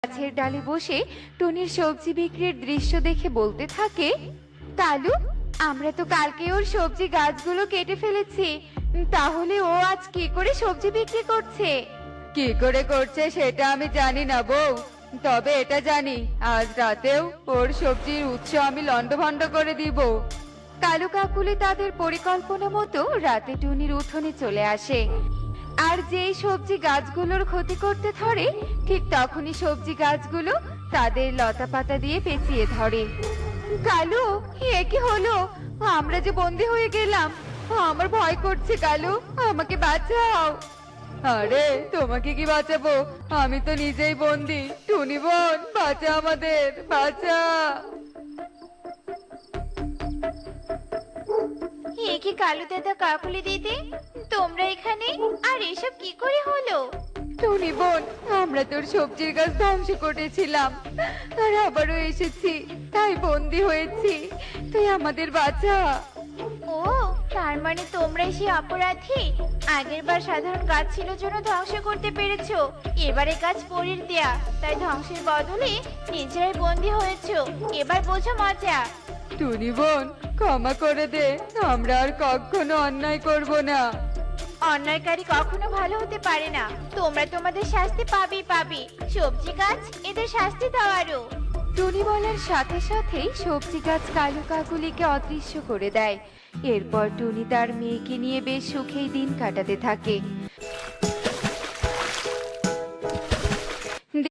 গাছের ডালে বসে টুনির সবজি বিক্রির দৃশ্য দেখে বলতে থাকে, কালু, আমরা তো কালকে ওর সবজি গাছগুলো কেটে ফেলেছি, তাহলে ও আজ কি করে সবজি বিক্রি করছে? কি করে করছে সেটা আমি জানি না বউ, তবে এটা জানি আজ রাতেও ওর সবজির উৎস আমি লন্ডভন্ড করে দিব। কালু কাকুলি তাদের পরিকল্পনা মতো রাতে টুনির উঠোনে চলে আসে, আর যেই সবজি গাছগুলোর ক্ষতি করতে ধরে ঠিক তখনই সবজি গাছগুলো তাদের লতা পাতা দিয়ে পেঁচিয়ে ধরে। কালু, এ কি হলো? আমরা যে বন্দি হয়ে গেলাম, আমার ভয় করছে কালু, আমাকে বাঁচাও। আরে তোমাকে কি বাঁচাবো, আমি তো নিজেই বন্দি। টুনি বোন, বাঁচা আমাদের, বাঁচা। এ কি কালু দাদা, কাকুলি দিদি, তোমরা এখানে? আর এসব কি করে হলো? টুনি বোন, আমরা তোর সবজির গাছ ধ্বংস করেছিলাম, আর আবারও এসেছি, তাই বন্দি হয়েছি, তুই আমাদের বাঁচা। ও, তার মানে তোমরাই সেই অপরাধী। আগেরবার সাধারণ গাছ ছিল জন্য ধ্বংস করতে পেরেছো, এবারে গাছ পরীর দেয়া, তাই ধ্বংসের বদলে নিজেরাই বন্দী হয়েছো। এবার বোঝো মজা। টুনি বোন, ক্ষমা করে দে, আমরা আর কখনো অন্যায় করব না। অন্যায়কারী কখনো ভালো হতে পারে না, তোমরা তোমাদের শাস্তি পাবেই পাবে। সবজি গাছ, এদের শাস্তি দাও আরো। টুনি বলার সাথে সাথেই সবজি গাছ কালু কাকুলিকে অদৃশ্য করে দেয়। এরপর টুনি তার মেয়েকে নিয়ে বেশ সুখেই দিন কাটাতে থাকে।